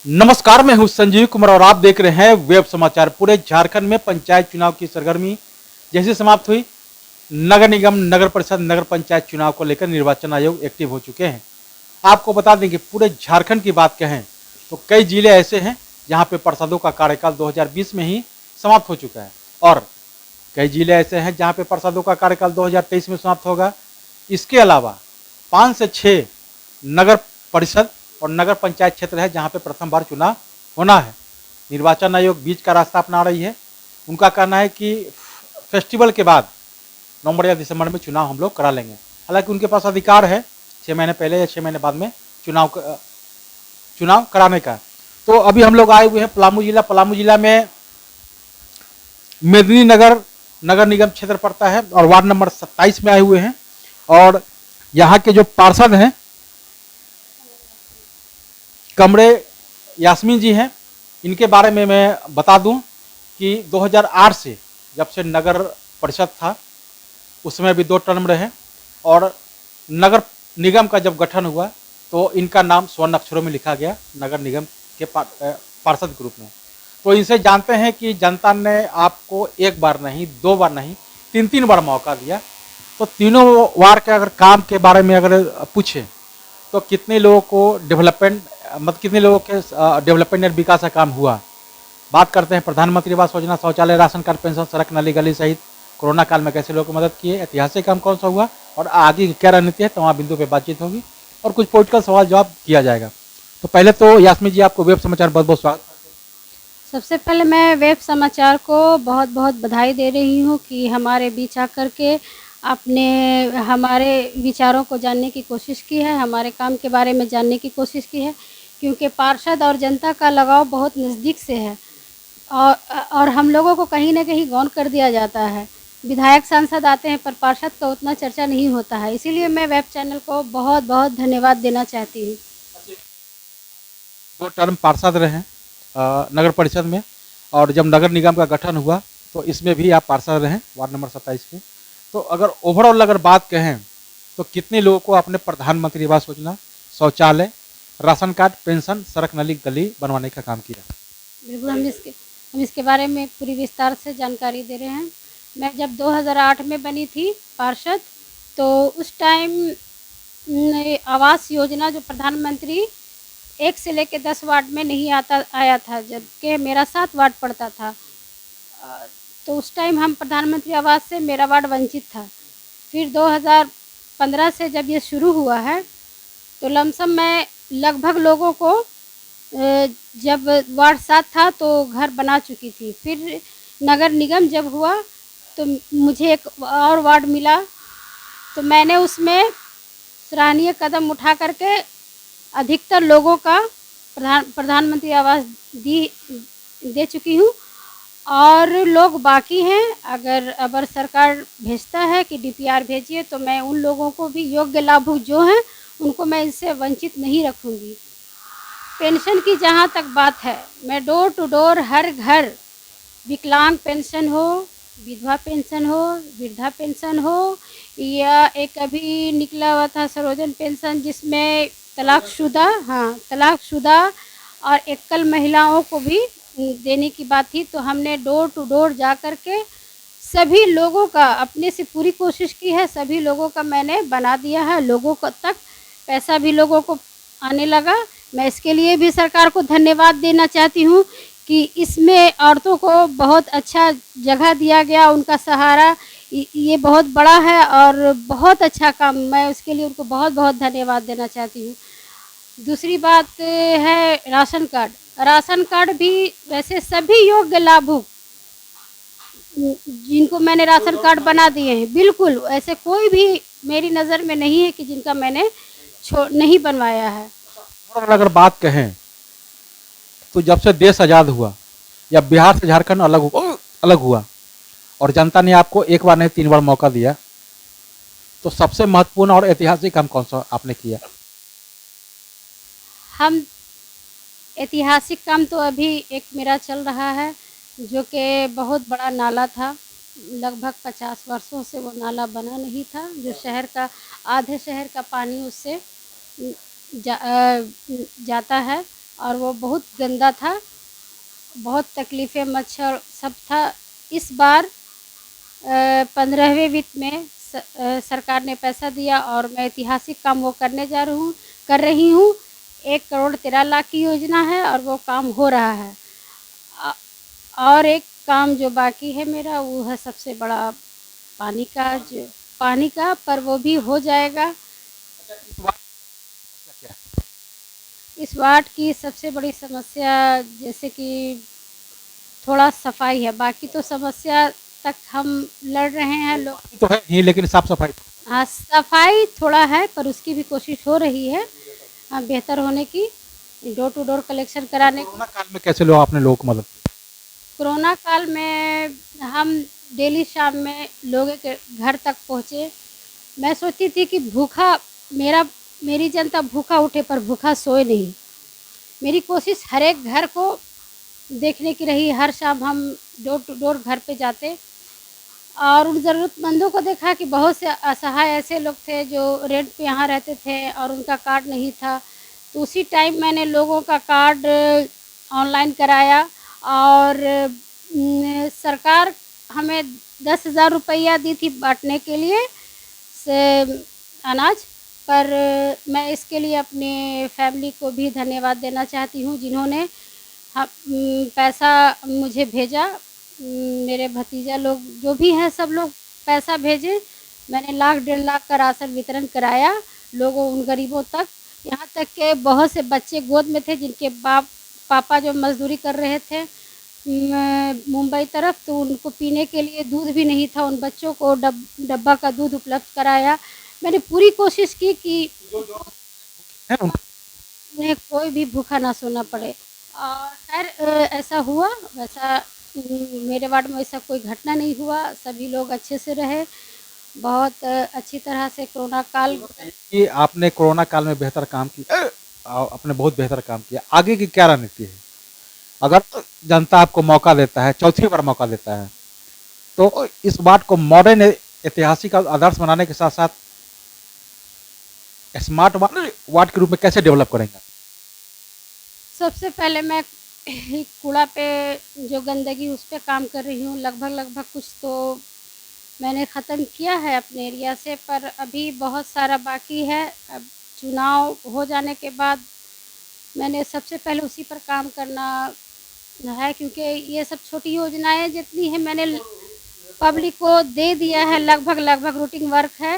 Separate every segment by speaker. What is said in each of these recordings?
Speaker 1: नमस्कार, मैं हूं संजीव कुमार और आप देख रहे हैं वेब समाचार। पूरे झारखंड में पंचायत चुनाव की सरगर्मी जैसे समाप्त हुई, नगर निगम, नगर परिषद, नगर पंचायत चुनाव को लेकर निर्वाचन आयोग एक्टिव हो चुके हैं। आपको बता दें कि पूरे झारखंड की बात कहें तो कई जिले ऐसे हैं जहां पे पार्षदों का कार्यकाल 2020 में ही समाप्त हो चुका है और कई जिले ऐसे हैं जहां पे पार्षदों का कार्यकाल 2023 में समाप्त होगा। इसके अलावा 5 से 6 नगर परिषद और नगर पंचायत क्षेत्र है जहां पे प्रथम बार चुनाव होना है। निर्वाचन आयोग बीच का रास्ता अपना रही है। उनका कहना है कि फेस्टिवल के बाद नवंबर या दिसंबर में चुनाव हम लोग करा लेंगे। हालांकि उनके पास अधिकार है 6 महीने पहले या 6 महीने बाद में चुनाव कराने का। तो अभी हम लोग आए हुए हैं पलामू जिला में मेदिनी नगर नगर निगम क्षेत्र पड़ता है और वार्ड नंबर 27 में आए हुए हैं। और यहाँ के जो पार्षद हैं कमरे यास्मीन जी हैं। इनके बारे में मैं बता दूं कि 2008 से जब से नगर परिषद था उसमें भी 2 टर्म रहे और नगर निगम का जब गठन हुआ तो इनका नाम स्वर्ण अक्षरों में लिखा गया नगर निगम के पार्षद के रूप में। तो इनसे जानते हैं कि जनता ने आपको एक बार नहीं, 2 बार नहीं, 3 बार मौका दिया। तो तीनों वार के अगर काम के बारे में अगर पूछे तो कितने लोगों को कितने लोगों के डेवलपमेंट और विकास का काम हुआ। बात करते हैं प्रधानमंत्री आवास योजना, शौचालय, राशन कार्ड, पेंशन, सड़क, नाली, गली सहित कोरोना काल में कैसे लोगों को मदद किए, ऐतिहासिक काम कौन सा हुआ और आगे की क्या रणनीति है, तो वहाँ बिंदु पे बातचीत होगी और कुछ पॉलिटिकल सवाल जवाब किया जाएगा। तो पहले तो यास्मीन जी आपको वेब समाचार बहुत बहुत स्वागत।
Speaker 2: सबसे पहले मैं वेब समाचार को बहुत बहुत बधाई दे रही हूँ कि हमारे बीच आकर के आपने हमारे विचारों को जानने की कोशिश की है, हमारे काम के बारे में जानने की कोशिश की है, क्योंकि पार्षद और जनता का लगाव बहुत नज़दीक से है और हम लोगों को कहीं ना कहीं गौण कर दिया जाता है। विधायक सांसद आते हैं पर पार्षद का उतना चर्चा नहीं होता है, इसीलिए मैं वेब चैनल को बहुत बहुत धन्यवाद देना चाहती हूँ।
Speaker 1: 2 टर्म पार्षद रहे नगर परिषद में और जब नगर निगम का गठन हुआ तो इसमें भी आप पार्षद रहे वार्ड नंबर 27 के। तो अगर ओवरऑल अगर बात कहें तो कितने लोगों को आपने प्रधानमंत्री आवास योजना, शौचालय, राशन कार्ड, पेंशन, सड़क, नाली, गली बनवाने का काम किया?
Speaker 2: बिल्कुल, हम इसके बारे में पूरी विस्तार से जानकारी दे रहे हैं। मैं जब 2008 में बनी थी पार्षद तो उस टाइम आवास योजना जो प्रधानमंत्री 1 से लेकर 10 वार्ड में नहीं आया था, जबकि मेरा 7 वार्ड पड़ता था। तो उस टाइम हम प्रधानमंत्री आवास से मेरा वार्ड वंचित था। फिर 2015 से जब ये शुरू हुआ है तो लमसम मैं लगभग लोगों को जब वार्ड 7 था तो घर बना चुकी थी। फिर नगर निगम जब हुआ तो मुझे एक और वार्ड मिला तो मैंने उसमें सराहनीय कदम उठा करके अधिकतर लोगों का प्रधानमंत्री आवास दे चुकी हूँ और लोग बाकी हैं। अगर सरकार भेजता है कि डीपीआर भेजिए तो मैं उन लोगों को भी, योग्य लाभुक जो हैं उनको मैं इससे वंचित नहीं रखूँगी। पेंशन की जहाँ तक बात है, मैं डोर टू डोर हर घर, विकलांग पेंशन हो, विधवा पेंशन हो, वृद्धा पेंशन हो या एक अभी निकला हुआ था सरोजन पेंशन जिसमें तलाकशुदा और एकल महिलाओं को भी देने की बात थी, तो हमने डोर टू डोर जा कर के सभी लोगों का अपने से पूरी कोशिश की है। सभी लोगों का मैंने बना दिया है, लोगों को तक पैसा भी लोगों को आने लगा। मैं इसके लिए भी सरकार को धन्यवाद देना चाहती हूँ कि इसमें औरतों को बहुत अच्छा जगह दिया गया, उनका सहारा ये बहुत बड़ा है और बहुत अच्छा काम, मैं उसके लिए उनको बहुत बहुत धन्यवाद देना चाहती हूँ। दूसरी बात है राशन कार्ड भी वैसे सभी योग्य लाभुक जिनको मैंने राशन कार्ड बना दिए हैं, बिल्कुल ऐसे कोई भी मेरी नज़र में नहीं है कि जिनका मैंने नहीं बनवाया है।
Speaker 1: और अगर बात कहें तो जब से देश आज़ाद हुआ या बिहार से झारखंड अलग हुआ और जनता ने आपको 1 बार नहीं 3 बार मौका दिया, तो सबसे महत्वपूर्ण और ऐतिहासिक काम कौन सा आपने किया?
Speaker 2: हम ऐतिहासिक काम तो अभी एक मेरा चल रहा है जो कि बहुत बड़ा नाला था, लगभग 50 वर्षों से वो नाला बना नहीं था, जो आधे शहर का पानी उससे जाता है। और वो बहुत गंदा था, बहुत तकलीफ़ें, मच्छर सब था। इस बार 15वें वित्त में सरकार ने पैसा दिया और मैं ऐतिहासिक काम वो कर रही हूँ। 1,13,00,000 की योजना है और वो काम हो रहा है। और एक काम जो बाकी है मेरा, वो है सबसे बड़ा पानी का, जो पानी का, पर वो भी हो जाएगा। इस वार्ड की सबसे बड़ी समस्या जैसे कि थोड़ा सफाई है, बाकी तो समस्या तक हम लड़ रहे हैं लोग।
Speaker 1: तो है ही, लेकिन साफ सफाई
Speaker 2: हाँ, सफाई थोड़ा है पर उसकी भी कोशिश हो रही है बेहतर होने की, डोर टू डोर कलेक्शन कराने की।
Speaker 1: कोरोना काल में कैसे लोग आपने लोगों को मदद की?
Speaker 2: कोरोना काल में हम डेली शाम में लोगों के घर तक पहुँचे। मैं सोचती थी कि मेरी जनता भूखा उठे पर भूखा सोए नहीं। मेरी कोशिश हर एक घर को देखने की रही। हर शाम हम डोर टू डोर घर पे जाते और उन ज़रूरतमंदों को देखा कि बहुत से असहाय ऐसे लोग थे जो रेंट पे यहाँ रहते थे और उनका कार्ड नहीं था। तो उसी टाइम मैंने लोगों का कार्ड ऑनलाइन कराया और सरकार हमें 10,000 रुपया दी थी बाँटने के लिए से अनाज। पर मैं इसके लिए अपने फैमिली को भी धन्यवाद देना चाहती हूँ जिन्होंने पैसा मुझे भेजा। मेरे भतीजा लोग जो भी हैं सब लोग पैसा भेजे। मैंने 1,00,000 1,50,000 का राशन वितरण कराया लोगों, उन गरीबों तक। यहाँ तक के बहुत से बच्चे गोद में थे जिनके पापा जो मज़दूरी कर रहे थे मुंबई तरफ, तो उनको पीने के लिए दूध भी नहीं था। उन बच्चों को डब्बा का दूध उपलब्ध कराया। मैंने पूरी कोशिश की कि
Speaker 1: है उन-
Speaker 2: उन्हें कोई भी भूखा ना सोना पड़े और खैर ऐसा हुआ। वैसा मेरे वार्ड में ऐसा कोई घटना नहीं हुआ, सभी लोग अच्छे से रहे। बहुत अच्छी तरह से कोरोना काल।
Speaker 1: कि आपने कोरोना काल में बेहतर काम किया, आपने बहुत बेहतर काम किया। आगे की क्या रणनीति है? अगर जनता आपको मौका देता है, चौथी बार मौका देता है, तो इस बात को मॉडर्न ऐतिहासिक आदर्श बनाने के साथ साथ स्मार्ट वार्ड के रूप में कैसे डेवलप करेंगे?
Speaker 2: सबसे पहले मैं कूड़ा पे जो गंदगी उस पे काम कर रही हूँ। लगभग कुछ तो मैंने ख़त्म किया है अपने एरिया से, पर अभी बहुत सारा बाकी है। अब चुनाव हो जाने के बाद मैंने सबसे पहले उसी पर काम करना है, क्योंकि ये सब छोटी योजनाएं जितनी हैं मैंने पब्लिक को दे दिया है। लगभग रूटीन वर्क है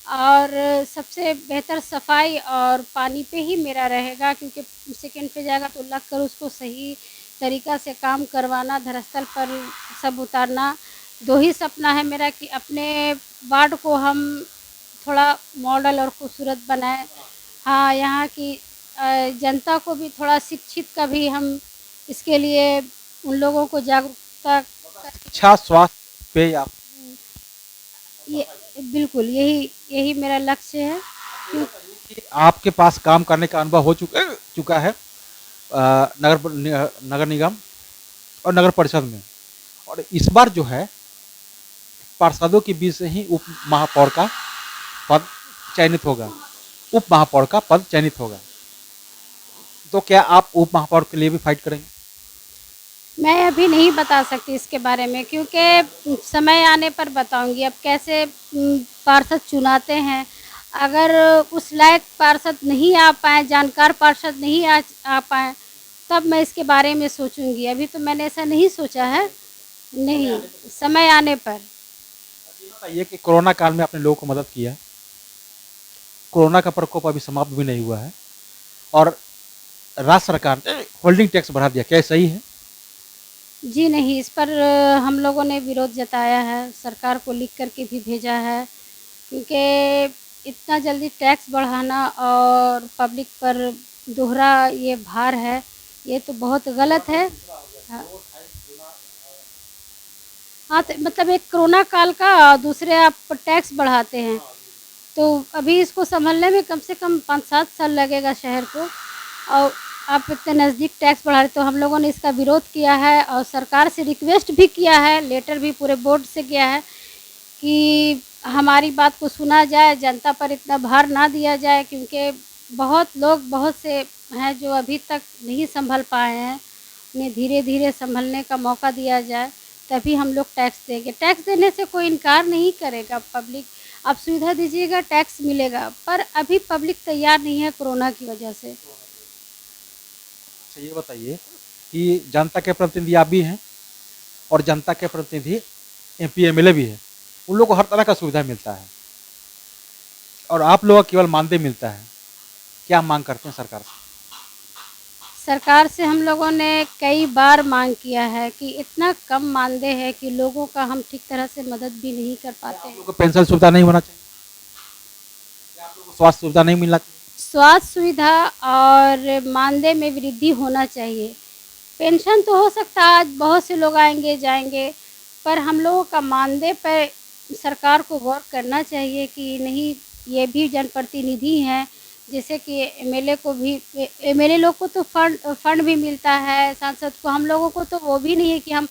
Speaker 2: और सबसे बेहतर सफाई और पानी पे ही मेरा रहेगा, क्योंकि सेकंड पे जाएगा तो लग कर उसको सही तरीका से काम करवाना, धरातल पर सब उतारना। 2 ही सपना है मेरा कि अपने वार्ड को हम थोड़ा मॉडल और खूबसूरत बनाएं। हाँ, यहाँ की जनता को भी थोड़ा शिक्षित का भी हम इसके लिए उन लोगों को जागरूकता
Speaker 1: अच्छा स्वास्थ्य पे आप
Speaker 2: ये बिल्कुल यही मेरा लक्ष्य है। क्यों-
Speaker 1: आपके पास काम करने का अनुभव हो चुका है नगर निगम और नगर परिषद में, और इस बार जो है पार्षदों के बीच से ही उप महापौर का पद चयनित होगा, उप महापौर का पद चयनित होगा। तो क्या आप उप महापौर के लिए भी फाइट करेंगे?
Speaker 2: मैं अभी नहीं बता सकती इसके बारे में, क्योंकि समय आने पर बताऊंगी। अब कैसे पार्षद चुनाते हैं, अगर उस लायक पार्षद नहीं आ पाए, जानकार पार्षद नहीं आ पाए, तब मैं इसके बारे में सोचूंगी। अभी तो मैंने ऐसा नहीं सोचा है, नहीं, समय आने पर।
Speaker 1: बताइए कि कोरोना काल में आपने लोगों को मदद किया, कोरोना का प्रकोप अभी समाप्त भी नहीं हुआ है और राज्य सरकार ने होल्डिंग टैक्स बढ़ा दिया, क्या ये सही है?
Speaker 2: जी नहीं, इस पर हम लोगों ने विरोध जताया है, सरकार को लिख करके भी भेजा है, क्योंकि इतना जल्दी टैक्स बढ़ाना और पब्लिक पर दोहरा ये भार है, ये तो बहुत गलत है। हाँ, हाँ, तो मतलब एक कोरोना काल का दूसरे आप टैक्स बढ़ाते हैं, तो अभी इसको संभलने में कम से कम 5-7 साल लगेगा शहर को, और आप इतने नज़दीक टैक्स बढ़ा रहे। तो हम लोगों ने इसका विरोध किया है और सरकार से रिक्वेस्ट भी किया है, लेटर भी पूरे बोर्ड से किया है कि हमारी बात को सुना जाए, जनता पर इतना भार ना दिया जाए, क्योंकि बहुत लोग बहुत से हैं जो अभी तक नहीं संभल पाए हैं, उन्हें धीरे धीरे संभलने का मौका दिया जाए, तभी हम लोग टैक्स देंगे। टैक्स देने से कोई इनकार नहीं करेगा पब्लिक, आप सुविधा दीजिएगा टैक्स मिलेगा, पर अभी पब्लिक तैयार नहीं है कोरोना की वजह से।
Speaker 1: अच्छा, ये बताइए कि जनता के प्रतिनिधि आप भी हैं और जनता के प्रतिनिधि एमपी एमएलए भी है, उन लोगों को हर तरह का सुविधा मिलता है और आप लोगों को केवल मानदेय मिलता है। क्या मांग करते हैं सरकार से?
Speaker 2: सरकार से हम लोगों ने कई बार मांग किया है कि इतना कम मानदेय है कि लोगों का हम ठीक तरह से मदद भी नहीं कर पाते
Speaker 1: आप
Speaker 2: हैं।
Speaker 1: लोगों को पेंशन सुविधा नहीं होना चाहिए? क्या आप लोगों को स्वास्थ्य सुविधा नहीं मिलना चाहिए?
Speaker 2: स्वास्थ्य सुविधा और मानदेय में वृद्धि होना चाहिए। पेंशन तो हो सकता है, आज बहुत से लोग आएंगे जाएंगे, पर हम लोगों का मानदेय पर सरकार को गौर करना चाहिए कि नहीं, ये भी जनप्रतिनिधि हैं, जैसे कि एमएलए को भी, एमएलए लोग को तो फंड भी मिलता है, सांसद को, हम लोगों को तो वो भी नहीं है कि हम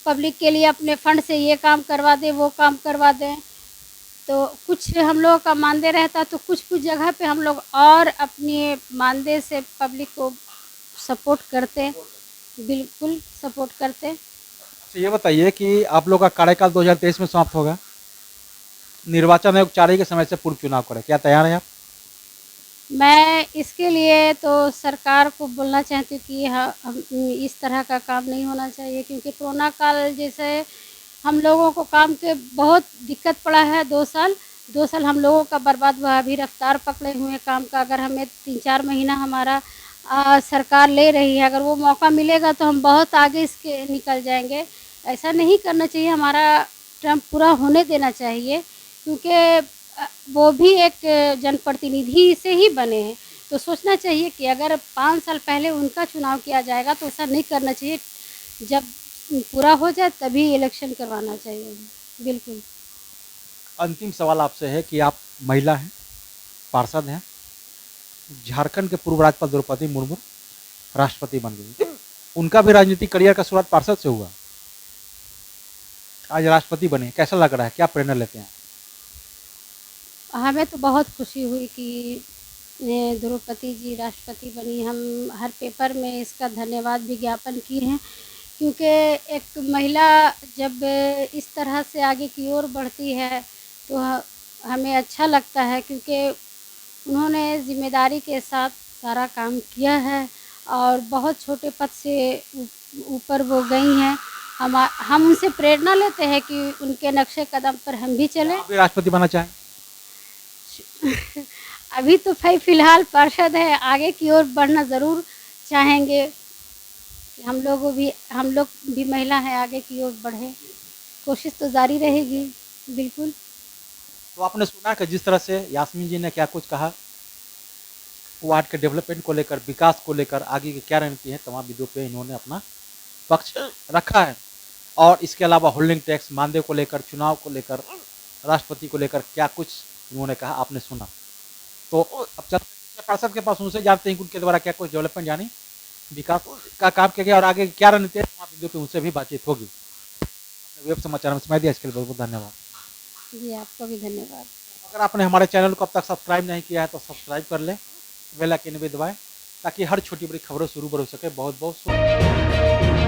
Speaker 2: पब्लिक के लिए अपने फंड से ये काम करवा दें वो काम करवा दें। तो कुछ हम लोगों का मानदेय रहता तो कुछ कुछ जगह पे हम लोग और अपने मानदेय से पब्लिक को सपोर्ट करते, बिल्कुल सपोर्ट करते।
Speaker 1: अच्छा, ये बताइए कि आप लोग का कार्यकाल 2023 में समाप्त होगा, निर्वाचन आयोग चाह रही है कि समय से पूर्व चुनाव करें, क्या तैयार हैं आप?
Speaker 2: मैं इसके लिए तो सरकार को बोलना चाहती हूँ कि इस तरह का काम नहीं होना चाहिए, क्योंकि कोरोना काल जैसे हम लोगों को काम के बहुत दिक्कत पड़ा है। 2 साल हम लोगों का बर्बाद हुआ। अभी रफ्तार पकड़े हुए हैं काम का, अगर हमें 3-4 महीना हमारा सरकार ले रही है, अगर वो मौका मिलेगा तो हम बहुत आगे इसके निकल जाएंगे। ऐसा नहीं करना चाहिए, हमारा टर्म पूरा होने देना चाहिए, क्योंकि वो भी एक जनप्रतिनिधि से ही बने हैं। तो सोचना चाहिए कि अगर 5 साल पहले उनका चुनाव किया जाएगा तो ऐसा नहीं करना चाहिए, जब पूरा हो जाए तभी इलेक्शन करवाना चाहिए। बिल्कुल।
Speaker 1: अंतिम सवाल आपसे है कि आप महिला हैं, पार्षद हैं, झारखंड के पूर्व राज्यपाल द्रौपदी मुर्मू राष्ट्रपति बन गई, उनका भी राजनीतिक करियर का शुरुआत पार्षद से हुआ, आज राष्ट्रपति बने, कैसा लग रहा है, क्या प्रेरणा लेते हैं?
Speaker 2: हमें तो बहुत खुशी हुई कि द्रौपदी जी राष्ट्रपति बनी। हम हर पेपर में इसका धन्यवाद भी ज्ञापन किए हैं, क्योंकि एक महिला जब इस तरह से आगे की ओर बढ़ती है तो हमें अच्छा लगता है, क्योंकि उन्होंने जिम्मेदारी के साथ सारा काम किया है और बहुत छोटे पद से ऊपर वो गई हैं। हम उनसे प्रेरणा लेते हैं कि उनके नक्शे कदम पर हम भी चलें।
Speaker 1: आप भी राष्ट्रपति बनना चाहें?
Speaker 2: अभी तो भाई फिलहाल पार्षद है, आगे की ओर बढ़ना ज़रूर चाहेंगे। हम लोग भी महिला हैं, आगे की ओर बढ़े, कोशिश तो जारी रहेगी। बिल्कुल।
Speaker 1: तो आपने सुना कि जिस तरह से यास्मीन जी ने क्या कुछ कहा, वार्ड के डेवलपमेंट को लेकर, विकास को लेकर आगे की क्या रणनीति है, तमाम बिंदुओं पे इन्होंने अपना पक्ष रखा है। और इसके अलावा होल्डिंग टैक्स, मानदेय को लेकर, चुनाव को लेकर, राष्ट्रपति को लेकर क्या कुछ उन्होंने कहा, आपने सुना। तो अब चलते हैं पार्षद के पास, उनसे जानते हैं कि उनके द्वारा क्या कुछ डेवलपमेंट यानी विकास का काम किया गया और आगे क्या रणनीति है, तमाम बिंदुओं पे उनसे भी बातचीत होगी। अपने वेब समाचार में समय दिया, इसके लिए बहुत बहुत धन्यवाद।
Speaker 2: जी, आपको भी धन्यवाद।
Speaker 1: अगर आपने हमारे चैनल को अब तक सब्सक्राइब नहीं किया है तो सब्सक्राइब कर लें, बेल आइकन भी दबाएं, ताकि हर छोटी बड़ी खबरों से रूबरू हो सके। बहुत बहुत शुक्रिया।